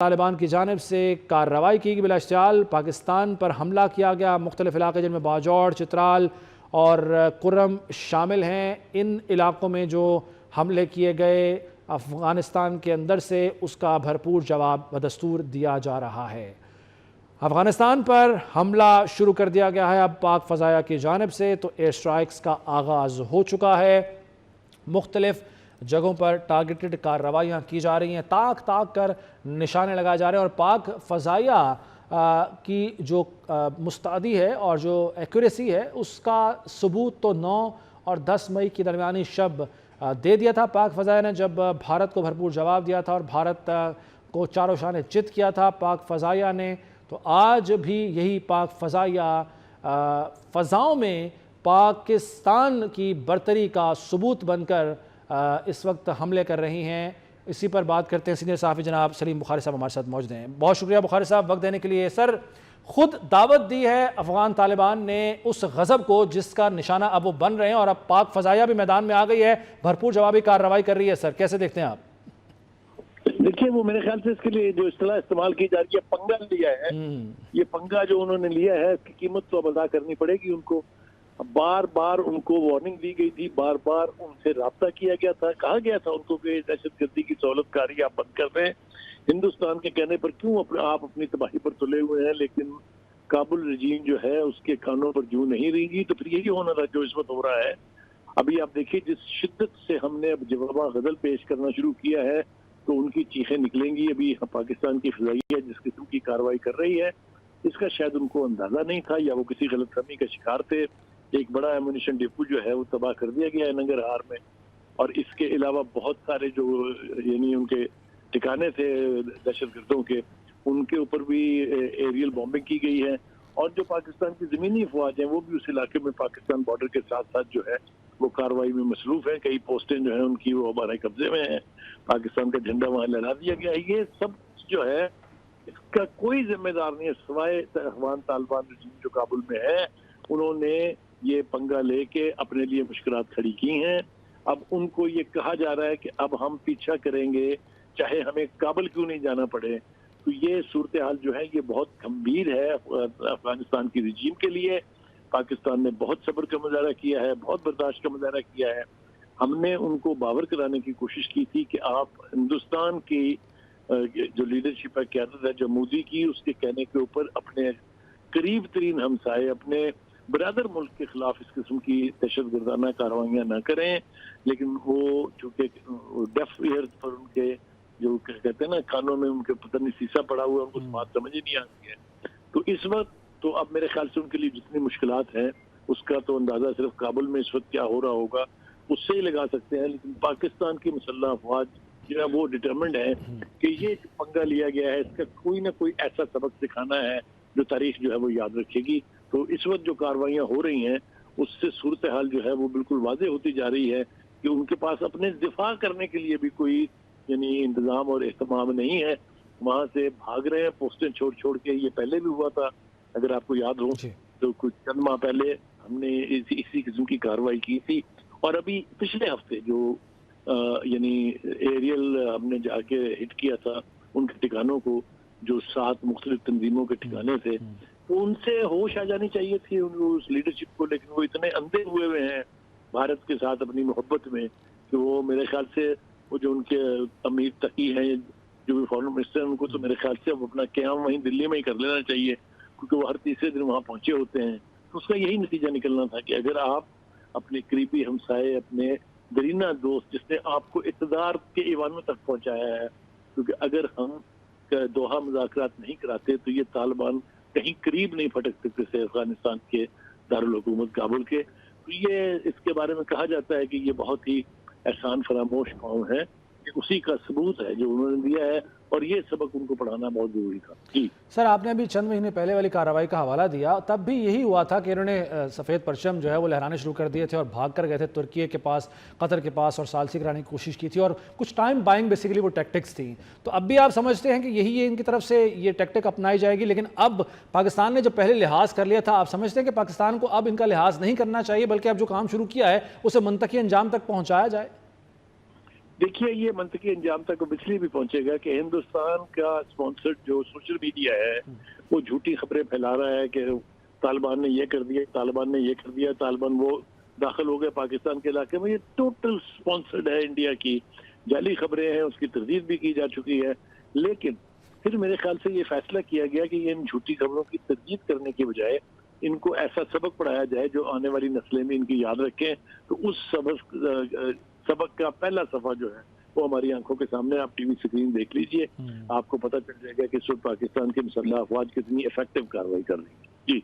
तालिबान की जानिब से कार्रवाई की गई। बिलाश्तियाल पाकिस्तान पर हमला किया गया। मुख्तलिफ इलाके जिनमें बाजौड़, चित्राल और कुर्रम शामिल हैं। इन इलाकों में जो हमले किए गए अफ़गानिस्तान के अंदर से, उसका भरपूर जवाब बदस्तूर दिया जा रहा है। अफ़गानिस्तान पर हमला शुरू कर दिया गया है अब पाक फ़ज़ाया की जानिब से। तो एयर स्ट्राइक्स का आगाज़ हो चुका है। मुख्तलिफ जगहों पर टारगेटेड कार्रवाइयाँ की जा रही हैं, ताक ताक कर निशाने लगाए जा रहे हैं। और पाक फ़ज़ाया की जो मुस्तैदी है और जो एक्यूरेसी है, उसका सबूत तो 9 और 10 मई की दरमियानी शब दे दिया था पाक फ़ज़ाया ने, जब भारत को भरपूर जवाब दिया था और भारत को चारों शाने चित किया था पाक फ़ज़ाया ने। तो आज भी यही पाक फ़ज़ाया फ़ज़ाओं में पाकिस्तान की बरतरी का सबूत बनकर इस वक्त हमले कर रही हैं। इसी पर बात करते हैं। सीनियर सहाफ़ी जनाब सलीम बुखारी साहब हमारे साथ मौजूद हैं। बहुत शुक्रिया बुखारी साहब वक्त देने के लिए। सर, खुद दावत दी है अफ़गान तालिबान ने उस गज़ब को जिसका निशाना अब वो बन रहे हैं, और अब पाक फ़ज़ाया भी मैदान में आ गई है, भरपूर जवाबी कार्रवाई कर रही है। सर, कैसे देखते हैं आप? देखिए, वो मेरे ख्याल से इसके लिए जो इस्तेलाह इस्तेमाल की जा रही है, पंगा लिया है। ये पंगा जो उन्होंने लिया है, इसकी कीमत तो अब अदा करनी पड़ेगी उनको। बार बार उनको वार्निंग दी गई थी, बार बार उनसे राब्ता किया गया था, कहा गया था उनको कि दहशतगर्दी की सहूलतकारी आप बंद कर दें। हिंदुस्तान के कहने पर क्यों आप अपनी तबाही पर तुले हुए हैं, लेकिन काबुल रजीम जो है उसके कानों पर जूं नहीं रहेंगी। तो फिर यही होना था जो इस वक्त हो रहा है। अभी आप देखिए, जिस शिद्दत से हमने अब जवाबा गजल पेश करना शुरू किया है, तो उनकी चीखें निकलेंगी। अभी पाकिस्तान की फ़ज़ाइया जिस किस्म की कार्रवाई कर रही है, इसका शायद उनको अंदाजा नहीं था, या वो किसी गलतफहमी का शिकार थे। एक बड़ा एमुनिशन डिपो जो है वो तबाह कर दिया गया है नंगरहार में, और इसके अलावा बहुत सारे जो यानी उनके ठिकाने थे दहशतगर्दों के, उनके ऊपर भी एरियल बॉम्बिंग की गई है। और जो पाकिस्तान की ज़मीनी अफवाज हैं, वो भी उस इलाके में पाकिस्तान बॉर्डर के साथ साथ जो है वो कार्रवाई में मसरूफ़ है। कई पोस्टें जो है उनकी वो हमारे कब्जे में है, पाकिस्तान का झंडा वहाँ लहरा दिया गया है। ये सब जो है, इसका कोई जिम्मेदार नहीं है सिवाय अफ़गान तालिबान रजीम जो काबुल में है। उन्होंने ये पंगा लेके अपने लिए मुश्किलात खड़ी की हैं। अब उनको ये कहा जा रहा है कि अब हम पीछा करेंगे, चाहे हमें काबुल क्यों नहीं जाना पड़े। तो ये सूरत हाल जो है ये बहुत गंभीर है अफगानिस्तान की रजीम के लिए। पाकिस्तान ने बहुत सब्र का मुजाहरा किया है, बहुत बर्दाश्त का मुजाहरा किया है। हमने उनको बावर कराने की कोशिश की थी कि आप हिंदुस्तान की जो लीडरशिप है, क़यादत है जो मोदी की, उसके कहने के ऊपर अपने करीब तरीन हमसाए, अपने बरादर मुल्क के खिलाफ इस किस्म की दहशतगर्दाना कार्रवाइयाँ न करें। लेकिन वो चूँकि डेफ ईयर पर उनके जो कहते हैं ना, कानों में उनके पता नहीं सीसा पड़ा हुआ, उनको बात समझ ही नहीं आती है। तो इस वक्त तो अब मेरे ख्याल से उनके लिए जितनी मुश्किलात हैं, उसका तो अंदाजा सिर्फ काबुल में इस वक्त क्या हो रहा होगा उससे ही लगा सकते हैं। लेकिन पाकिस्तान की मुसल्लह अफवाज जो है वो डिटरमिन्ड है कि ये पंगा लिया गया है, इसका कोई ना कोई ऐसा सबक सिखाना है जो तारीख जो है वो याद रखेगी। तो इस वक्त जो कार्रवाइयाँ हो रही हैं, उससे सूरत हाल जो है वो बिल्कुल वाज़ेह होती जा रही है कि उनके पास अपने दिफा करने के लिए भी कोई यानी इंतजाम और एहतमाम नहीं है। वहाँ से भाग रहे हैं पोस्टें छोड़ छोड़ के। ये पहले भी हुआ था, अगर आपको याद हो तो कुछ चंद माह पहले हमने इसी किस्म की कार्रवाई की थी। और अभी पिछले हफ्ते जो यानी एरियल हमने जाके हिट किया था उनके ठिकानों को, जो 7 मुख्तलिफ तंजीमों के ठिकाने थे, तो उनसे होश आ जानी चाहिए थी उस लीडरशिप को। लेकिन वो इतने अंधे हुए हैं भारत के साथ अपनी मोहब्बत में कि वो मेरे ख्याल से वो जो उनके अमीर तकी हैं, जो भी फॉरेन मिनिस्टर हैं, उनको तो मेरे ख्याल से अब अपना क़याम वहीं दिल्ली में ही कर लेना चाहिए, क्योंकि वो हर तीसरे दिन वहाँ पहुंचे होते हैं। तो उसका यही नतीजा निकलना था कि अगर आप अपने करीबी हमसाए, अपने दरीना दोस्त जिसने आपको इक़्तिदार के ईवानों तक पहुंचाया है, क्योंकि अगर हम दोहा मुज़ाकरात नहीं कराते तो ये तालिबान कहीं करीब नहीं फटक सकते थे अफगानिस्तान के दारुल हुकूमत काबुल के। तो ये इसके बारे में कहा जाता है कि ये बहुत ही एहसान फरामोश कौम है, कि उसी का सबूत है जो उन्होंने दिया है, और ये सबक उनको पढ़ाना बहुत जरूरी था। जी सर, आपने अभी चंद महीने पहले वाली कार्रवाई का हवाला दिया, तब भी यही हुआ था कि इन्होंने सफ़ेद परचम जो है वो लहराने शुरू कर दिए थे और भाग कर गए थे तुर्की के पास, कतर के पास, और सालसी कराने की कोशिश की थी, और कुछ टाइम बाइंग बेसिकली वो टैक्टिक्स थी। तो अब भी आप समझते हैं कि यही इनकी तरफ से ये टैक्टिक अपनाई जाएगी? लेकिन अब पाकिस्तान ने जो पहले लिहाज कर लिया था, आप समझते हैं कि पाकिस्तान को अब इनका लिहाज नहीं करना चाहिए, बल्कि अब जो काम शुरू किया है उसे मुंतकी अंजाम तक पहुँचाया जाए? देखिए ये मंतकी अंजाम तक इसलिए भी पहुंचेगा कि हिंदुस्तान का स्पॉन्सर्ड जो सोशल मीडिया है वो झूठी खबरें फैला रहा है कि तालिबान ने ये कर दिया, तालिबान ने ये कर दिया, तालिबान वो दाखिल हो गए पाकिस्तान के इलाके में। ये टोटल स्पॉन्सर्ड है इंडिया की, जाली खबरें हैं, उसकी तरदीद भी की जा चुकी है। लेकिन फिर मेरे ख्याल से ये फैसला किया गया कि इन झूठी खबरों की तरदीद करने की बजाय इनको ऐसा सबक पढ़ाया जाए जो आने वाली नस्लें में इनकी याद रखें। तो उस सबक का पहला सफा जो है वो हमारी आंखों के सामने, आप टीवी स्क्रीन देख लीजिए, आपको पता चल जाएगा कि इस वक्त पाकिस्तान के मुसल्लह अफवाज कितनी इफेक्टिव कार्रवाई कर रही है। जी।